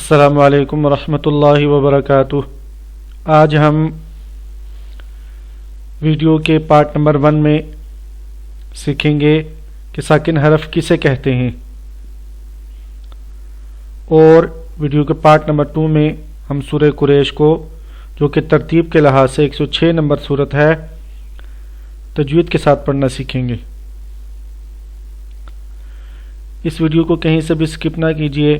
السلام علیکم ورحمۃ اللہ وبرکاتہ۔ آج ہم ویڈیو کے پارٹ نمبر 1 میں سیکھیں گے کہ ساکن حرف کسے کہتے ہیں، اور ویڈیو کے پارٹ نمبر 2 میں ہم سورہ قریش کو، جو کہ ترتیب کے لحاظ سے 106 نمبر سورت ہے، تجوید کے ساتھ پڑھنا سیکھیں گے۔ اس ویڈیو کو کہیں سے بھی سکپ نہ کیجیے،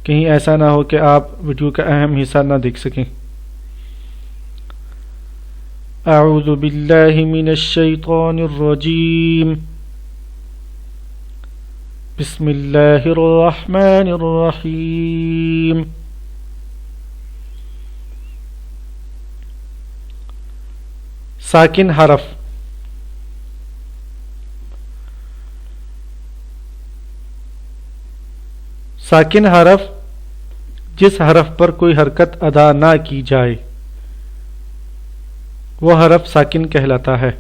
کہیں ایسا نہ ہو کہ آپ ویڈیو کا اہم حصہ نہ دیکھ سکیں۔ اعوذ باللہ من الشیطان الرجیم، بسم اللہ الرحمن الرحیم۔ ساکن حرف، ساکن حرف جس حرف پر کوئی حرکت ادا نہ کی جائے وہ حرف ساکن کہلاتا ہے۔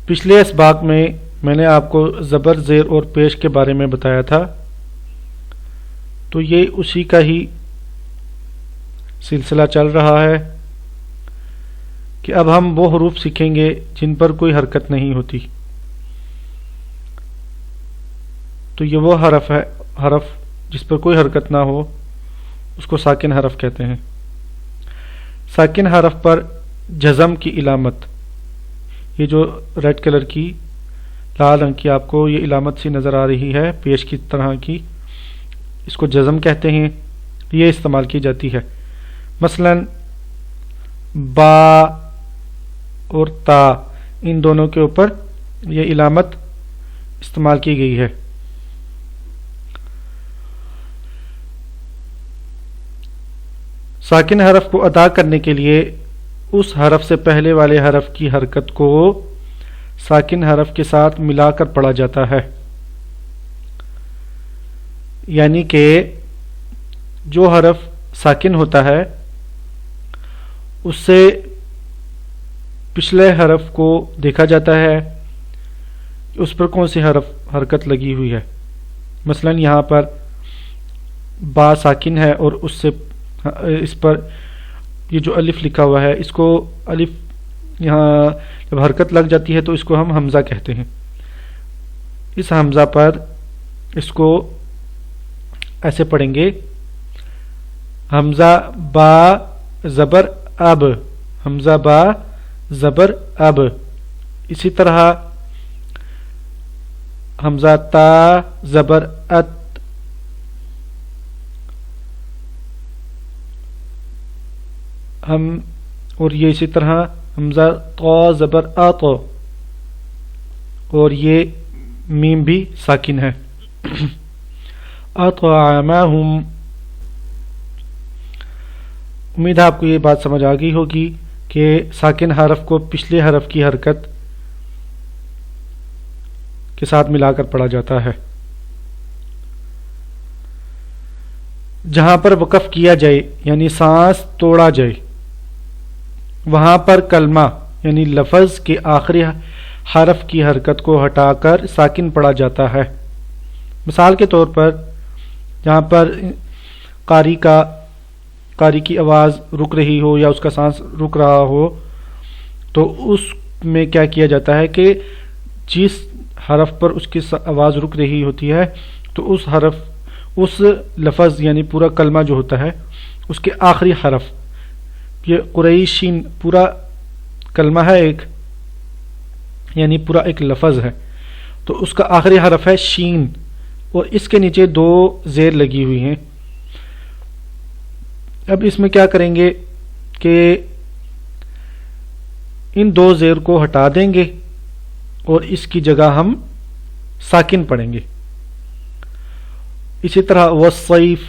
پچھلے اسباق میں میں نے آپ کو زبر، زیر اور پیش کے بارے میں بتایا تھا، تو یہ اسی کا ہی سلسلہ چل رہا ہے کہ اب ہم وہ حروف سیکھیں گے جن پر کوئی حرکت نہیں ہوتی۔ تو یہ وہ حرف جس پر کوئی حرکت نہ ہو، اس کو ساکن حرف کہتے ہیں۔ ساکن حرف پر جزم کی علامت، یہ جو ریڈ کلر کی، لال رنگ کی آپ کو یہ علامت سی نظر آ رہی ہے پیش کی طرح کی، اس کو جزم کہتے ہیں، یہ استعمال کی جاتی ہے۔ مثلا با اور تا، ان دونوں کے اوپر یہ علامت استعمال کی گئی ہے۔ ساکن حرف کو ادا کرنے کے لیے اس حرف سے پہلے والے حرف کی حرکت کو ساکن حرف کے ساتھ ملا کر پڑھا جاتا ہے، یعنی کہ جو حرف ساکن ہوتا ہے اس سے پچھلے حرف کو دیکھا جاتا ہے کہ اس پر کون سی حرکت لگی ہوئی ہے۔ مثلا یہاں پر با ساکن ہے اور اس پر یہ جو الف لکھا ہوا ہے، اس کو الف یہاں جب حرکت لگ جاتی ہے تو اس کو ہم حمزہ کہتے ہیں۔ اس حمزہ پر اس کو ایسے پڑھیں گے، حمزہ با زبر اب، حمزہ با زبر اب۔ اسی طرح حمزہ تا زبر ات، اور یہ اسی طرح حمزہ طا زبر آت، اور یہ میم بھی ساکن ہے۔ اطعمہم، امید ہے آپ کو یہ بات سمجھ آ گئی ہوگی کہ ساکن حرف کو پچھلے حرف کی حرکت کے ساتھ ملا کر پڑھا جاتا ہے۔ جہاں پر وقف کیا جائے یعنی سانس توڑا جائے، وہاں پر کلمہ یعنی لفظ کے آخری حرف کی حرکت کو ہٹا کر ساکن پڑھا جاتا ہے۔ مثال کے طور پر جہاں پر قاری کی آواز رک رہی ہو یا اس کا سانس رک رہا ہو، تو اس میں کیا کیا جاتا ہے کہ جس حرف پر اس کی آواز رک رہی ہوتی ہے تو اس لفظ یعنی پورا کلمہ جو ہوتا ہے اس کے آخری حرف، یہ قریشین پورا کلمہ ہے ایک، یعنی پورا ایک لفظ ہے، تو اس کا آخری حرف ہے شین، اور اس کے نیچے 2 زیر لگی ہوئی ہیں۔ اب اس میں کیا کریں گے کہ ان 2 زیر کو ہٹا دیں گے اور اس کی جگہ ہم ساکن پڑھیں گے۔ اسی طرح والصیف،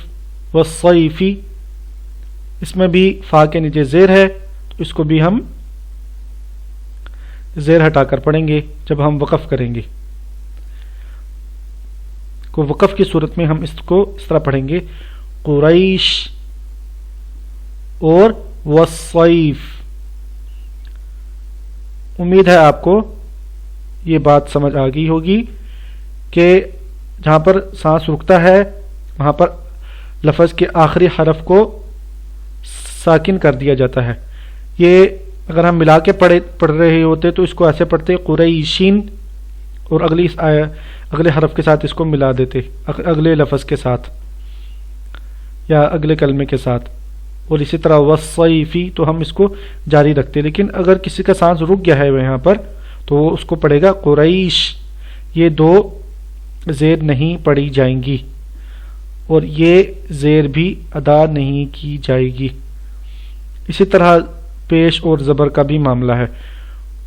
والصیفی، اس میں بھی فا کے نیچے زیر ہے، تو اس کو بھی ہم زیر ہٹا کر پڑھیں گے جب ہم وقف کریں گے۔ کو وقف کی صورت میں ہم اس کو اس طرح پڑھیں گے، قریش اور والصیف۔ امید ہے آپ کو یہ بات سمجھ آ گئی ہوگی کہ جہاں پر سانس رکتا ہے وہاں پر لفظ کے آخری حرف کو ساکن کر دیا جاتا ہے. یہ اگر ہم ملا کے پڑھ رہے ہوتے تو اس کو ایسے پڑھتے قریشین، اور اگلے حرف کے ساتھ اس کو ملا دیتے، اگلے لفظ کے ساتھ یا اگلے کلمے کے ساتھ. اور اسی طرح والصیفی تو ہم اس کو جاری رکھتے. لیکن اگر کسی کا سانس رک گیا ہے یہاں پر تو وہ اس کو پڑھے گا قریش. یہ دو زیر نہیں پڑھی جائیں گی اور یہ زیر بھی ادا نہیں کی جائے گی. اسی طرح پیش اور زبر کا بھی معاملہ ہے.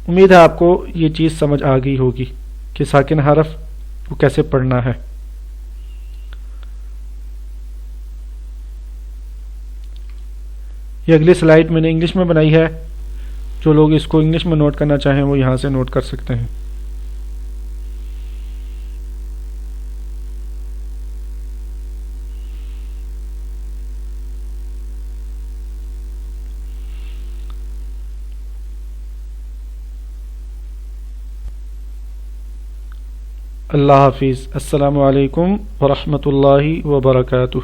امید ہے آپ کو یہ چیز سمجھ آ گئی ہوگی کہ ساکن حرف کو کیسے پڑھنا ہے. یہ اگلی سلائیڈ میں نے انگلش میں بنائی ہے. جو لوگ اس کو انگلش میں نوٹ کرنا چاہیں وہ یہاں سے نوٹ کر سکتے ہیں. اللہ حافظ. السلام علیکم ورحمۃ اللہ وبرکاتہ.